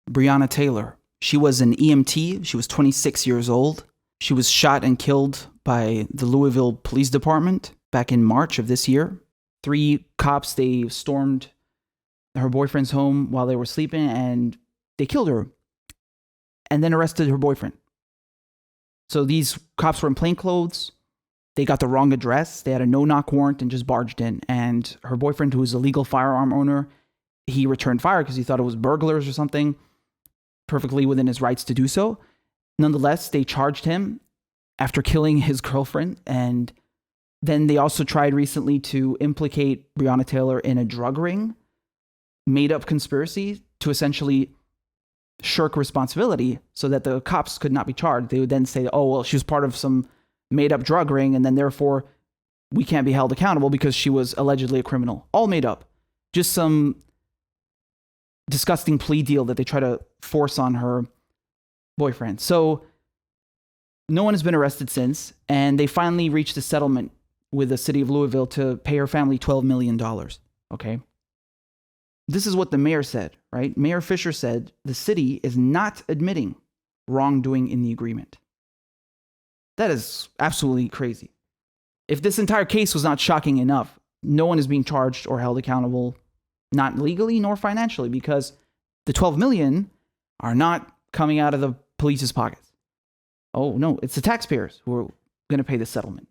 Breonna Taylor. She was an EMT. She was 26 years old. She was shot and killed by the Louisville Police Department back in March of this year. 3 cops, they stormed her boyfriend's home while they were sleeping, and they killed her and then arrested her boyfriend. So these cops were in plain clothes. They got the wrong address. They had a no-knock warrant and just barged in. And her boyfriend, who was a legal firearm owner, he returned fire because he thought it was burglars or something, perfectly within his rights to do so. Nonetheless, they charged him after killing his girlfriend. And then they also tried recently to implicate Breonna Taylor in a drug ring, made-up conspiracy to essentially shirk responsibility so that the cops could not be charged. They would then say, oh, well, she was part of some made-up drug ring, and then therefore we can't be held accountable because she was allegedly a criminal. All made up. Just some disgusting plea deal that they try to force on her boyfriend. So no one has been arrested since, and they finally reached a settlement with the city of Louisville to pay her family $12 million. Okay? This is what the mayor said, right? Mayor Fisher said the city is not admitting wrongdoing in the agreement. That is absolutely crazy. If this entire case was not shocking enough, no one is being charged or held accountable, not legally nor financially, because the 12 million are not coming out of the police's pockets. Oh, no, it's the taxpayers who are going to pay the settlement.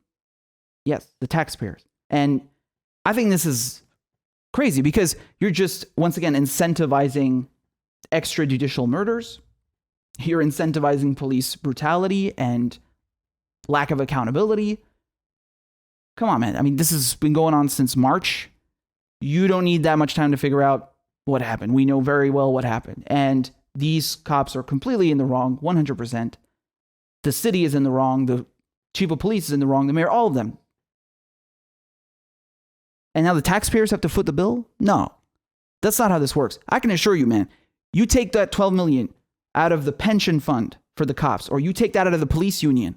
Yes, the taxpayers. And I think this is crazy because you're just, once again, incentivizing extrajudicial murders. You're incentivizing police brutality and lack of accountability. Come on, man. I mean, this has been going on since March. You don't need that much time to figure out what happened. We know very well what happened. And these cops are completely in the wrong, 100%. The city is in the wrong. The chief of police is in the wrong. The mayor, all of them. And now the taxpayers have to foot the bill? No, that's not how this works. I can assure you, man, you take that 12 million out of the pension fund for the cops, or you take that out of the police union,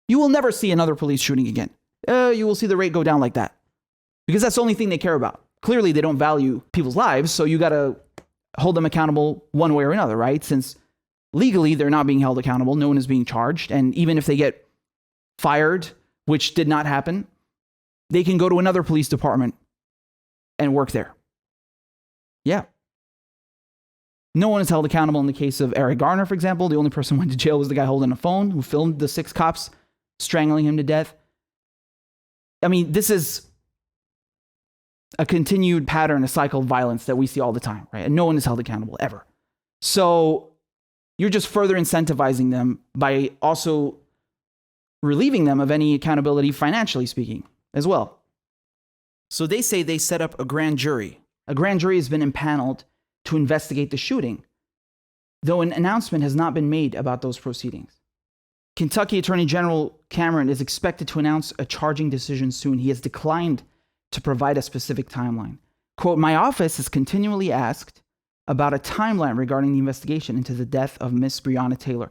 you will never see another police shooting again. You will see the rate go down like that because that's the only thing they care about. Clearly, they don't value people's lives, so you got to hold them accountable one way or another, right? Since legally, they're not being held accountable. No one is being charged. And even if they get fired, which did not happen, they can go to another police department and work there. Yeah. No one is held accountable in the case of Eric Garner, for example. The only person who went to jail was the guy holding a phone who filmed the 6 cops strangling him to death. I mean, this is a continued pattern, a cycle of violence that we see all the time, right? And no one is held accountable ever. So you're just further incentivizing them by also relieving them of any accountability, financially speaking, as well. So they say they set up a grand jury. A grand jury has been impaneled to investigate the shooting, though an announcement has not been made about those proceedings. Kentucky Attorney General Cameron is expected to announce a charging decision soon. He has declined to provide a specific timeline. Quote, "My office has continually asked about a timeline regarding the investigation into the death of Miss Breonna Taylor.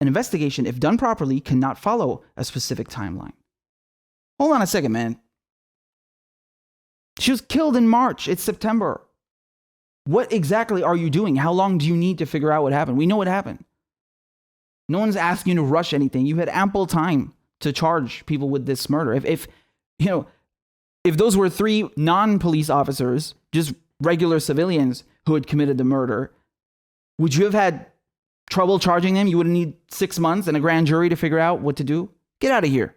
An investigation, if done properly, cannot follow a specific timeline." Hold on a second, man. She was killed in March. It's September. What exactly are you doing? How long do you need to figure out what happened? We know what happened. No one's asking you to rush anything. You had ample time to charge people with this murder. If those were 3 non-police officers, just regular civilians who had committed the murder, would you have had trouble charging them? You would need 6 months and a grand jury to figure out what to do? Get out of here.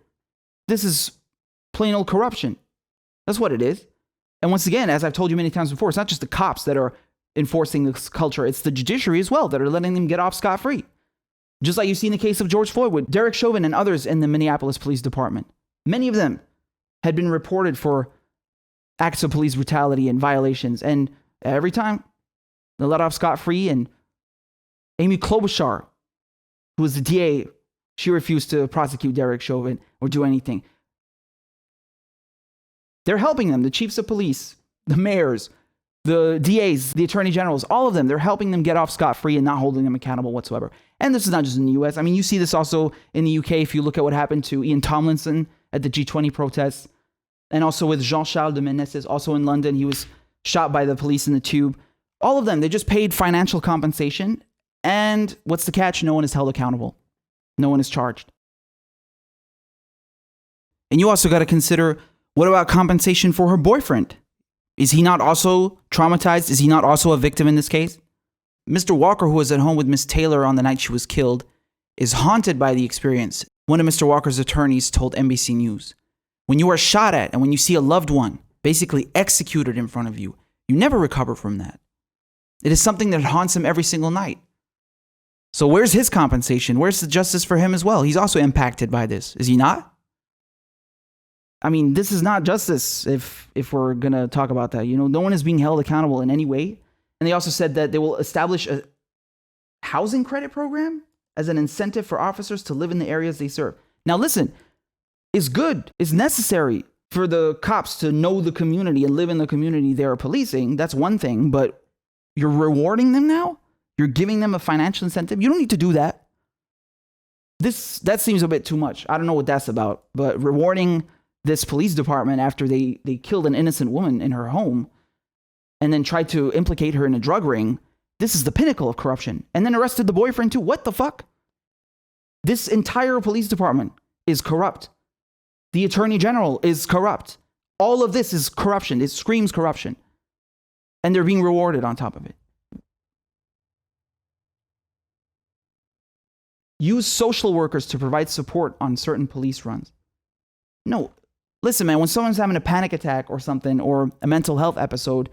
This is plain old corruption. That's what it is. And once again, as I've told you many times before, it's not just the cops that are enforcing this culture. It's the judiciary as well that are letting them get off scot-free. Just like you see in the case of George Floyd with Derek Chauvin and others in the Minneapolis Police Department. Many of them had been reported for acts of police brutality and violations. And every time, they let off scot-free. And Amy Klobuchar, who was the DA, she refused to prosecute Derek Chauvin or do anything. They're helping them, the chiefs of police, the mayors, the DAs, the attorney generals, all of them. They're helping them get off scot-free and not holding them accountable whatsoever. And this is not just in the U.S. I mean, you see this also in the UK if you look at what happened to Ian Tomlinson at the G20 protests, and also with Jean-Charles de Menezes, also in London. He was shot by the police in the tube. All of them, they just paid financial compensation. And what's the catch? No one is held accountable. No one is charged. And you also got to consider, what about compensation for her boyfriend? Is he not also traumatized? Is he not also a victim in this case? Mr. Walker, who was at home with Miss Taylor on the night she was killed, is haunted by the experience. One of Mr. Walker's attorneys told NBC News, when you are shot at and when you see a loved one basically executed in front of you, you never recover from that. It is something that haunts him every single night. So where's his compensation? Where's the justice for him as well? He's also impacted by this, is he not? I mean, this is not justice if we're going to talk about that. You know, no one is being held accountable in any way. And they also said that they will establish a housing credit program as an incentive for officers to live in the areas they serve. Now, listen, it's good, it's necessary for the cops to know the community and live in the community they're policing. That's one thing, but you're rewarding them now? You're giving them a financial incentive? You don't need to do that. That seems a bit too much. I don't know what that's about, but rewarding this police department after they killed an innocent woman in her home and then tried to implicate her in a drug ring, this is the pinnacle of corruption. And then arrested the boyfriend too. What the fuck? This entire police department is corrupt. The attorney general is corrupt. All of this is corruption. It screams corruption. And they're being rewarded on top of it. Use social workers to provide support on certain police runs. No, listen, man, when someone's having a panic attack or something, or a mental health episode,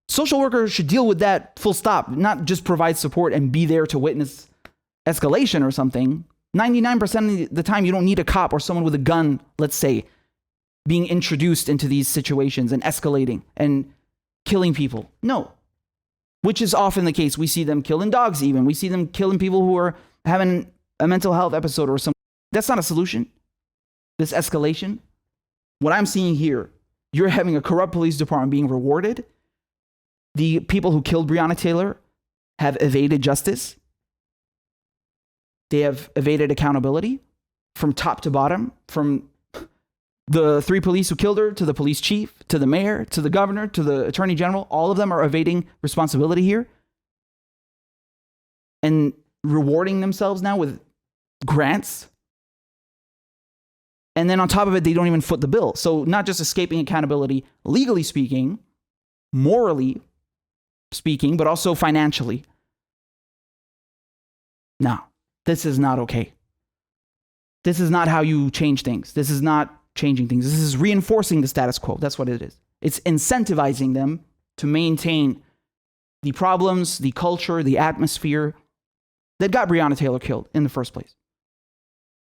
social workers should deal with that full stop, not just provide support and be there to witness escalation or something. 99% of the time, you don't need a cop or someone with a gun, let's say, being introduced into these situations and escalating and killing people. No. Which is often the case. We see them killing dogs even. We see them killing people who are having a mental health episode or something. That's not a solution. This escalation. What I'm seeing here, you're having a corrupt police department being rewarded. The people who killed Breonna Taylor have evaded justice. They have evaded accountability from top to bottom, from the 3 police who killed her, to the police chief, to the mayor, to the governor, to the attorney general. All of them are evading responsibility here and rewarding themselves now with grants. And then on top of it, they don't even foot the bill. So not just escaping accountability, legally speaking, morally speaking, but also financially. No, this is not okay. This is not how you change things. This is not changing things. This is reinforcing the status quo. That's what it is. It's incentivizing them to maintain the problems, the culture, the atmosphere that got Breonna Taylor killed in the first place.